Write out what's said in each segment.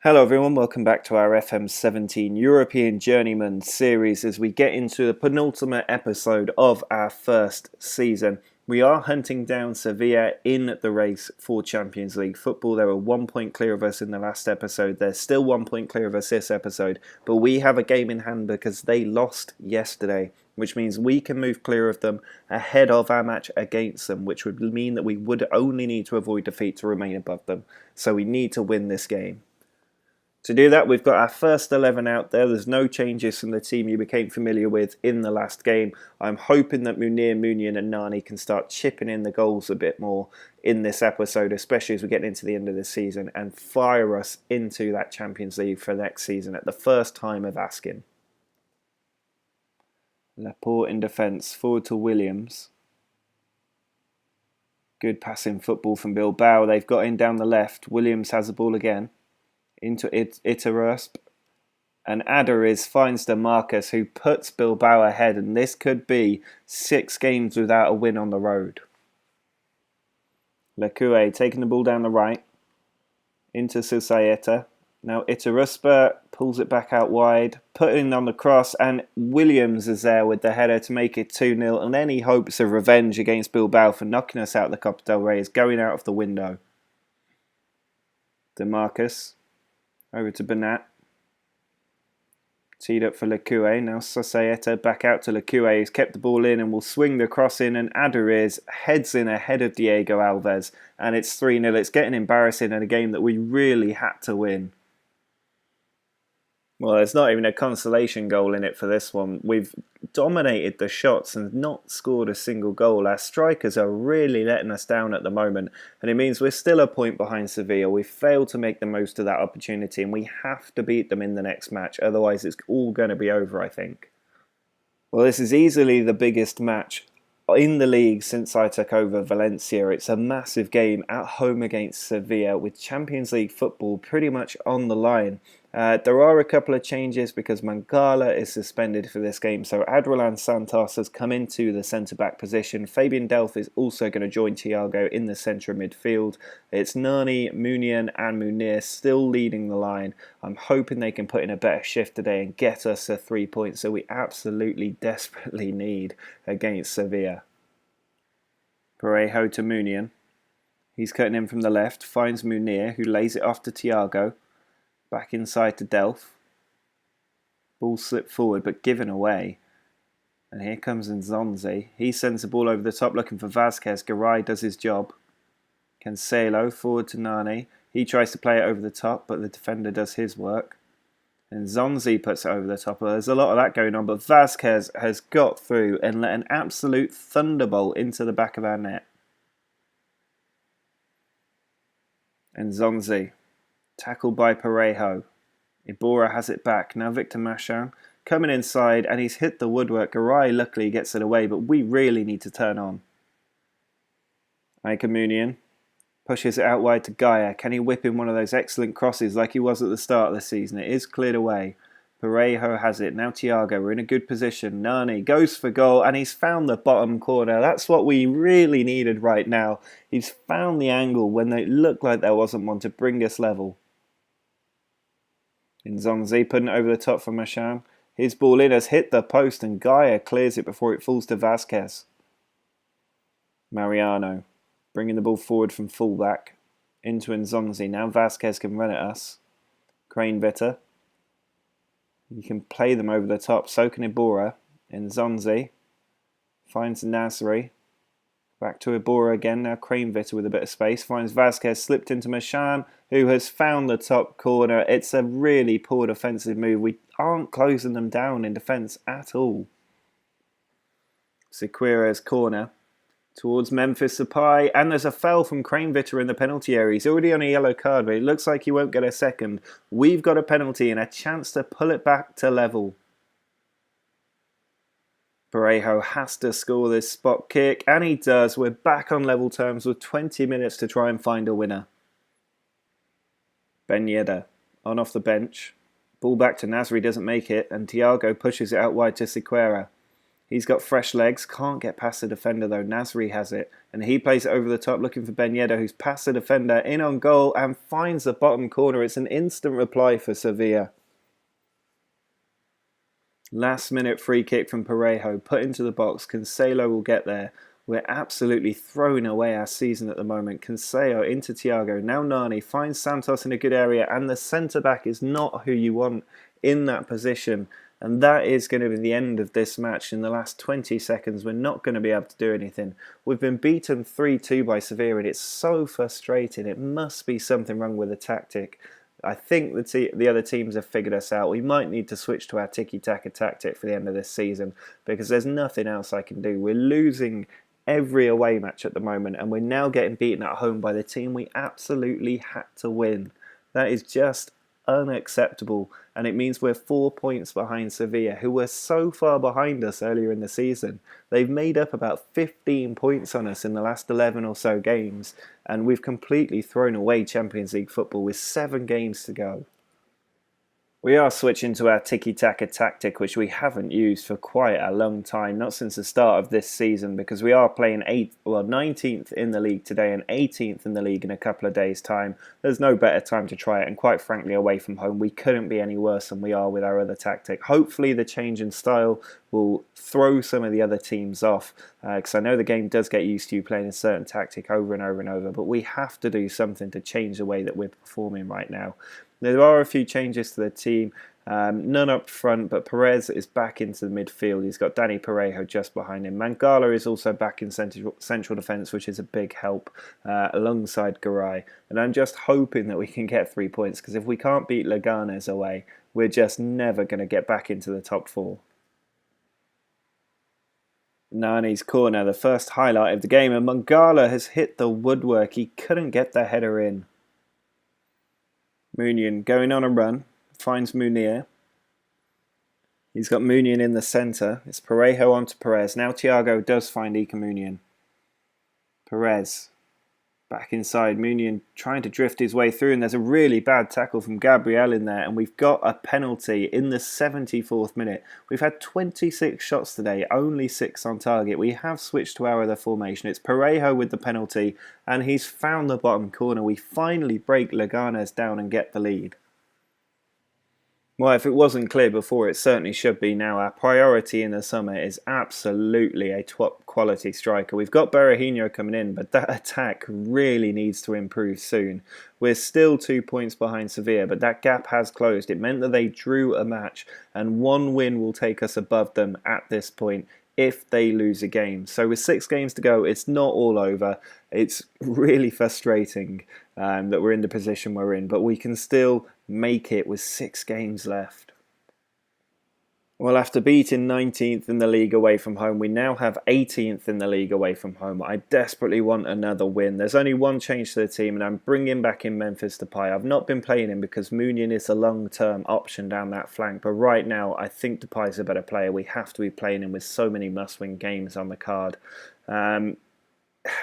Hello everyone, welcome back to our FM17 European Journeyman series as we get into the penultimate episode of our first season. We are hunting down Sevilla in the race for Champions League football. They were 1 point clear of us in the last episode. They're still 1 point clear of us this episode, but we have a game in hand because they lost yesterday, which means we can move clear of them ahead of our match against them, which would mean that we would only need to avoid defeat to remain above them. So we need to win this game. To do that, we've got our first 11 out there. There's no changes from the team you became familiar with in the last game. I'm hoping that Munir, Munian and Nani can start chipping in the goals a bit more in this episode, especially as we get into the end of the season, and fire us into that Champions League for next season at the first time of asking. Laporte in defence, forward to Williams. Good passing football from Bilbao. They've got in down the left. Williams has the ball again. Into Iterusp, and Adariz finds DeMarcus, who puts Bilbao ahead, and this could be 6 games without a win on the road. Lecue taking the ball down the right, into Susaeta. Now Iteruspa pulls it back out wide, putting on the cross, and Williams is there with the header to make it 2-0, and any hopes of revenge against Bilbao for knocking us out of the Copa del Rey is going out of the window. DeMarcus. Over to Bernat. Teed up for Lecue. Now Susaeta back out to Lecue. He's kept the ball in and will swing the cross in. And Adariz heads in ahead of Diego Alves. And it's 3-0. It's getting embarrassing in a game that we really had to win. Well, there's not even a consolation goal in it for this one. We've dominated the shots and not scored a single goal. Our strikers are really letting us down at the moment, and it means we're still a point behind Sevilla. We've failed to make the most of that opportunity, and we have to beat them in the next match. Otherwise, it's all going to be over, I think. Well, this is easily the biggest match in the league since I took over Valencia. It's a massive game at home against Sevilla with Champions League football pretty much on the line. There are a couple of changes because Mangala is suspended for this game, so Adrilan Santos has come into the centre-back position. Fabian Delph is also going to join Thiago in the centre of midfield. It's Nani, Munian and Munir still leading the line. I'm hoping they can put in a better shift today and get us a 3 points that we absolutely desperately need against Sevilla. Parejo to Munian. He's cutting in from the left, finds Munir, who lays it off to Thiago. Back inside to Delph. Ball slipped forward but given away. And here comes Nzonzi. He sends the ball over the top looking for Vasquez. Garay does his job. Cancelo forward to Nani. He tries to play it over the top, but the defender does his work. And Nzonzi puts it over the top. There's a lot of that going on, but Vasquez has got through and let an absolute thunderbolt into the back of our net. And Nzonzi. Tackled by Parejo. Iborra has it back. Now Victor Machin coming inside and he's hit the woodwork. Garay luckily gets it away, but we really need to turn on. Munian pushes it out wide to Gaia. Can he whip in one of those excellent crosses like he was at the start of the season? It is cleared away. Parejo has it. Now Thiago. We're in a good position. Nani goes for goal and he's found the bottom corner. That's what we really needed right now. He's found the angle when it looked like there wasn't one to bring us level. Nzonzi putting it over the top for Machin. His ball in has hit the post and Gaia clears it before it falls to Vasquez. Mariano bringing the ball forward from fullback into Nzonzi. Now Vasquez can run at us. Cranevitter. You can play them over the top. So can Iborra. Nzonzi finds Nasri. Back to Iborra again. Now Cranevitter with a bit of space. Finds Vasquez. Slipped into Machin, who has found the top corner. It's a really poor defensive move. We aren't closing them down in defence at all. Sequeira's corner towards Memphis Depay. And there's a foul from Cranevitter in the penalty area. He's already on a yellow card, but it looks like he won't get a second. We've got a penalty and a chance to pull it back to level. Parejo has to score this spot kick, and he does. We're back on level terms with 20 minutes to try and find a winner. Ben Yedder on off the bench. Ball back to Nasri, doesn't make it, and Thiago pushes it out wide to Sequeira. He's got fresh legs, can't get past the defender though. Nasri has it, and he plays it over the top looking for Ben Yedder, who's past the defender, in on goal, and finds the bottom corner. It's an instant reply for Sevilla. Last minute free kick from Parejo, put into the box. Cancelo will get there. We're absolutely throwing away our season at the moment. Cancelo into Thiago. Now Nani finds Santos in a good area, and the centre-back is not who you want in that position. And that is going to be the end of this match. In the last 20 seconds, we're not going to be able to do anything. We've been beaten 3-2 by Sevilla, and it's so frustrating. It must be something wrong with the tactic. I think the other teams have figured us out. We might need to switch to our tiki-taka tactic for the end of this season, because there's nothing else I can do. We're losing every away match at the moment, and we're now getting beaten at home by the team we absolutely had to win. That is just unacceptable, and it means we're 4 points behind Sevilla, who were so far behind us earlier in the season. They've made up about 15 points on us in the last 11 or so games, and we've completely thrown away Champions League football with 7 games to go. We are switching to our tiki-taka tactic, which we haven't used for quite a long time, not since the start of this season, because we are playing 19th in the league today and 18th in the league in a couple of days' time. There's no better time to try it, and quite frankly, away from home, we couldn't be any worse than we are with our other tactic. Hopefully the change in style will throw some of the other teams off, because I know the game does get used to you playing a certain tactic over and over and over, but we have to do something to change the way that we're performing right now. There are a few changes to the team, none up front, but Perez is back into the midfield. He's got Danny Parejo just behind him. Mangala is also back in central defence, which is a big help, alongside Garay. And I'm just hoping that we can get 3 points, because if we can't beat Leganes away, we're just never going to get back into the top 4. Nani's corner, the first highlight of the game, and Mangala has hit the woodwork. He couldn't get the header in. Munian going on a run, finds Munir. He's got Munian in the centre. It's Parejo onto Perez. Now Thiago does find Ika Munian. Perez back inside. Munian trying to drift his way through, and there's a really bad tackle from Gabriel in there, and we've got a penalty in the 74th minute. We've had 26 shots today, only 6 on target. We have switched to our other formation. It's Parejo with the penalty, and he's found the bottom corner. We finally break Leganes down and get the lead. Well, if it wasn't clear before, it certainly should be now. Our priority in the summer is absolutely a top quality striker. We've got Berahino coming in, but that attack really needs to improve soon. We're still 2 points behind Sevilla, but that gap has closed. It meant that they drew a match, and 1 win will take us above them at this point if they lose a game. So with 6 games to go, it's not all over. It's really frustrating that we're in the position we're in, but we can still make it with 6 games left. Well, after beating 19th in the league away from home, we now have 18th in the league away from home. I desperately want another win. There's only one change to the team, and I'm bringing back in Memphis Depay. I've not been playing him because Munian is a long-term option down that flank, but right now I think Depay's a better player. We have to be playing him with so many must-win games on the card.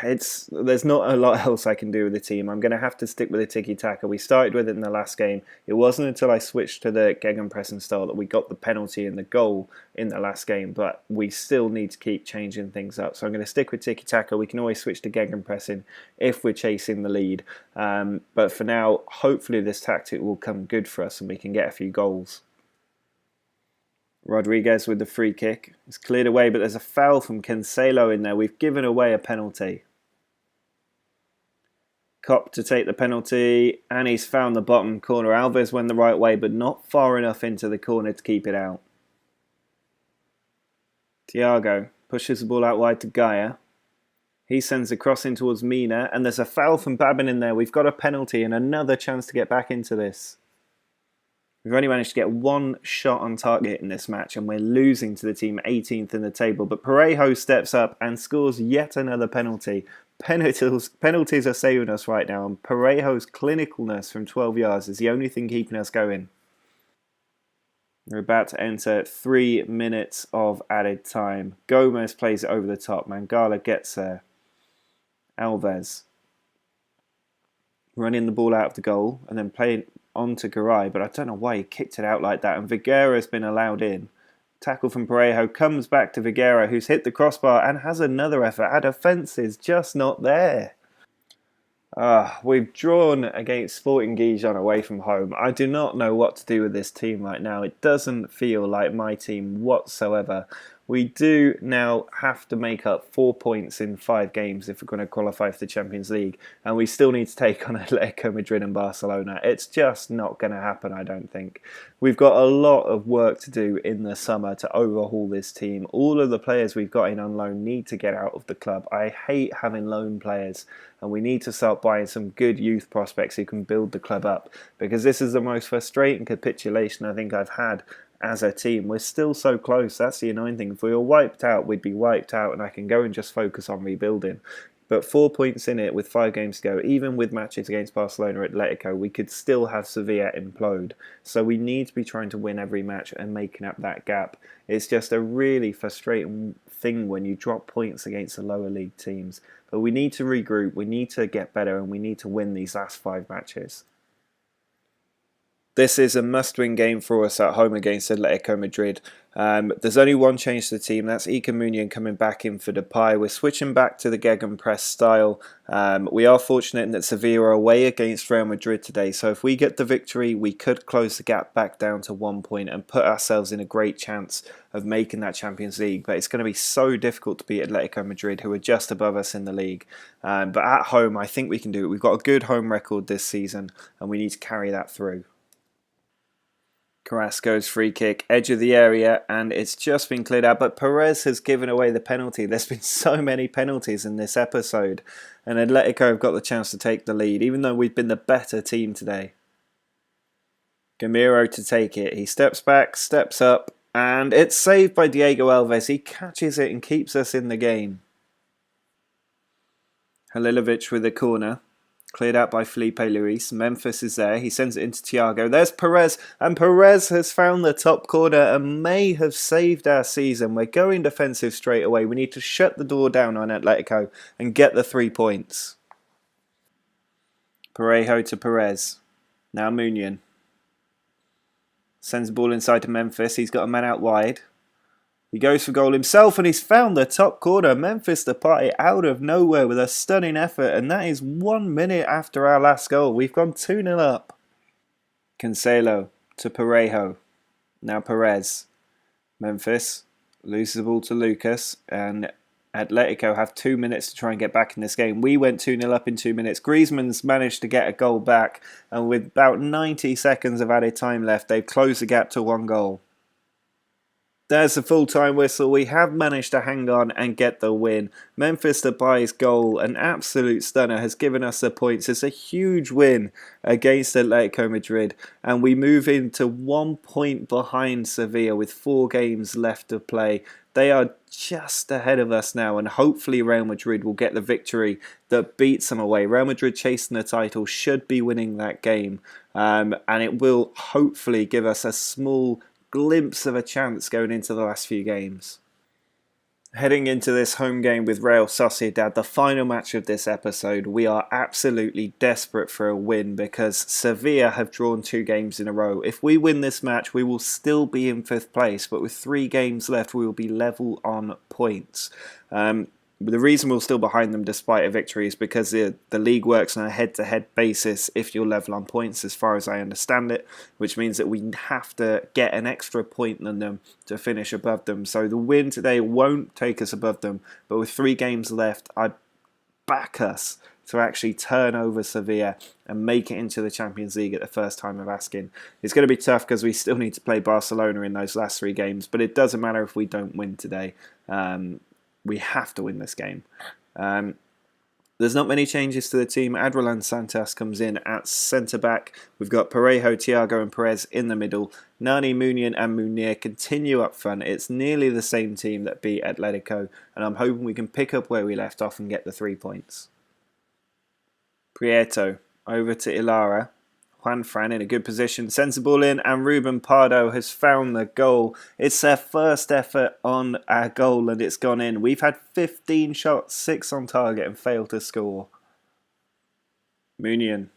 There's not a lot else I can do with the team. I'm going to have to stick with the tiki-taka. We started with it in the last game. It wasn't until I switched to the gegenpressing style that we got the penalty and the goal in the last game, but we still need to keep changing things up. So I'm going to stick with tiki-taka. We can always switch to gegenpressing if we're chasing the lead. But for now, hopefully this tactic will come good for us and we can get a few goals. Rodriguez with the free kick. It's cleared away, but there's a foul from Cancelo in there. We've given away a penalty. Kopp to take the penalty, and he's found the bottom corner. Alves went the right way, but not far enough into the corner to keep it out. Thiago pushes the ball out wide to Gaia. He sends a cross in towards Mina, and there's a foul from Babin in there. We've got a penalty and another chance to get back into this. We've only managed to get 1 shot on target in this match, and we're losing to the team 18th in the table. But Parejo steps up and scores yet another penalty. Penalties are saving us right now, and Parejo's clinicalness from 12 yards is the only thing keeping us going. We're about to enter 3 minutes of added time. Gomez plays it over the top. Mangala gets there. Alves running the ball out of the goal and then playing on to Garay, but I don't know why he kicked it out like that. And Vigueira's been allowed in. Tackle from Parejo comes back to Viguera, who's hit the crossbar and has another effort. Our defence is just not there. We've drawn against Sporting Gijon away from home. I do not know what to do with this team right now. It doesn't feel like my team whatsoever. We do now have to make up 4 points in 5 games if we're going to qualify for the Champions League. And we still need to take on Atletico Madrid and Barcelona. It's just not going to happen, I don't think. We've got a lot of work to do in the summer to overhaul this team. All of the players we've got in on loan need to get out of the club. I hate having loan players. And we need to start buying some good youth prospects who can build the club up. Because this is the most frustrating capitulation I think I've had as a team. We're still so close. That's the annoying thing. If we were wiped out, we'd be wiped out and I can go and just focus on rebuilding. But 4 points in it with 5 games to go, even with matches against Barcelona or Atletico, we could still have Sevilla implode. So we need to be trying to win every match and making up that gap. It's just a really frustrating thing when you drop points against the lower league teams. But we need to regroup, we need to get better, and we need to win these last 5 matches. This is a must-win game for us at home against Atletico Madrid. There's only one change to the team. That's Munian coming back in for Depay. We're switching back to the gegenpress style. We are fortunate in that Sevilla are away against Real Madrid today. So if we get the victory, we could close the gap back down to 1 point and put ourselves in a great chance of making that Champions League. But it's going to be so difficult to beat Atletico Madrid, who are just above us in the league. But at home, I think we can do it. We've got a good home record this season, and we need to carry that through. Carrasco's free kick, edge of the area, and it's just been cleared out. But Perez has given away the penalty. There's been so many penalties in this episode. And Atletico have got the chance to take the lead, even though we've been the better team today. Gamiro to take it. He steps back, steps up, and it's saved by Diego Alves. He catches it and keeps us in the game. Halilovic with a corner. Cleared out by Felipe Luis. Memphis is there. He sends it into Thiago. There's Perez. And Perez has found the top corner and may have saved our season. We're going defensive straight away. We need to shut the door down on Atletico and get the 3 points. Parejo to Perez. Now Munian. Sends the ball inside to Memphis. He's got a man out wide. He goes for goal himself and he's found the top corner. Memphis Depay out of nowhere with a stunning effort, and that is 1 minute after our last goal. We've gone 2-0 up. Cancelo to Parejo. Now Perez. Memphis loses the ball to Lucas, and Atletico have 2 minutes to try and get back in this game. We went 2-0 up in 2 minutes. Griezmann's managed to get a goal back, and with about 90 seconds of added time left, they've closed the gap to 1 goal. There's the full-time whistle. We have managed to hang on and get the win. Memphis Depay's goal, an absolute stunner, has given us the points. It's a huge win against Atletico Madrid. And we move into 1 point behind Sevilla with 4 games left to play. They are just ahead of us now, and hopefully Real Madrid will get the victory that beats them away. Real Madrid chasing the title should be winning that game. And it will hopefully give us a small glimpse of a chance going into the last few games. Heading into this home game with Real Sociedad, the final match of this episode, we are absolutely desperate for a win because Sevilla have drawn 2 games in a row. If we win this match, we will still be in 5th place, but with 3 games left, we will be level on points. The reason we're still behind them despite a victory is because the league works on a head-to-head basis if you're level on points, as far as I understand it, which means that we have to get an extra point than them to finish above them. So the win today won't take us above them, but with 3 games left, I back us to actually turn over Sevilla and make it into the Champions League at the first time of asking. It's going to be tough because we still need to play Barcelona in those last 3 games, but it doesn't matter if we don't win today. We have to win this game. There's not many changes to the team. Adrilan Santos comes in at centre-back. We've got Parejo, Thiago and Perez in the middle. Nani, Munian and Munir continue up front. It's nearly the same team that beat Atletico, and I'm hoping we can pick up where we left off and get the 3 points. Prieto over to Ilara. Juan Fran in a good position, sends the ball in, and Ruben Pardo has found the goal. It's their first effort on our goal and it's gone in. We've had 15 shots, 6 on target and failed to score. Munian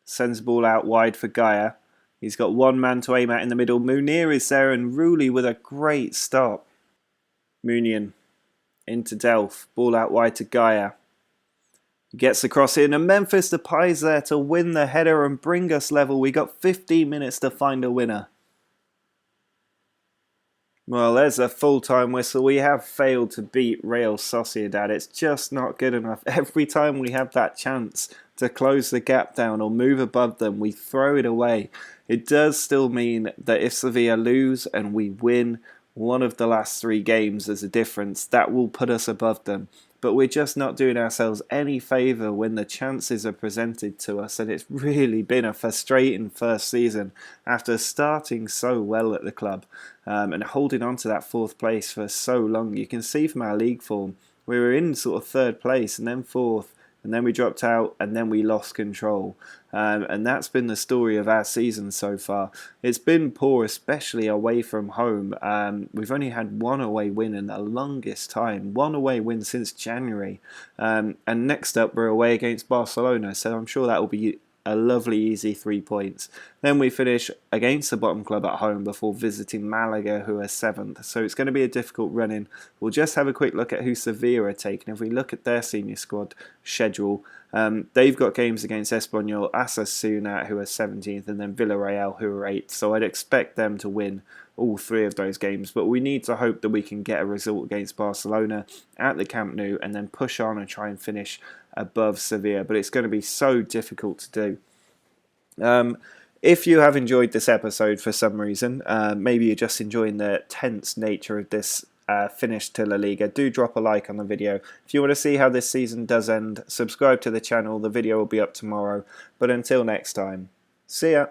sends the ball out wide for Gaia. He's got one man to aim at in the middle. Munir is there and Rooley with a great stop. Munian into Delph. Ball out wide to Gaia. He gets the cross in and Memphis Depay's there to win the header and bring us level. We got 15 minutes to find a winner. Well, there's a full-time whistle. We have failed to beat Real Sociedad. It's just not good enough. Every time we have that chance to close the gap down or move above them, we throw it away. It does still mean that if Sevilla lose and we win one of the last 3 games as a difference, that will put us above them. But we're just not doing ourselves any favour when the chances are presented to us, and it's really been a frustrating first season after starting so well at the club and holding on to that 4th place for so long. You can see from our league form, we were in sort of 3rd place and then 4th, and then we dropped out and then we lost control. And that's been the story of our season so far. It's been poor, especially away from home. We've only had 1 away win in the longest time. 1 away win since January. And next up we're away against Barcelona. So I'm sure that will be a lovely easy 3 points. Then we finish against the bottom club at home before visiting Malaga, who are 7th. So it's going to be a difficult run-in. We'll just have a quick look at who Sevilla are taking. If we look at their senior squad schedule, they've got games against Espanyol, Osasuna, who are 17th, and then Villarreal, who are 8th. So I'd expect them to win all 3 of those games, but we need to hope that we can get a result against Barcelona at the Camp Nou and then push on and try and finish above Sevilla, but it's going to be so difficult to do. If you have enjoyed this episode for some reason, maybe you're just enjoying the tense nature of this finish to La Liga, do drop a like on the video. If you want to see how this season does end, subscribe to the channel. The video will be up tomorrow, but until next time, see ya!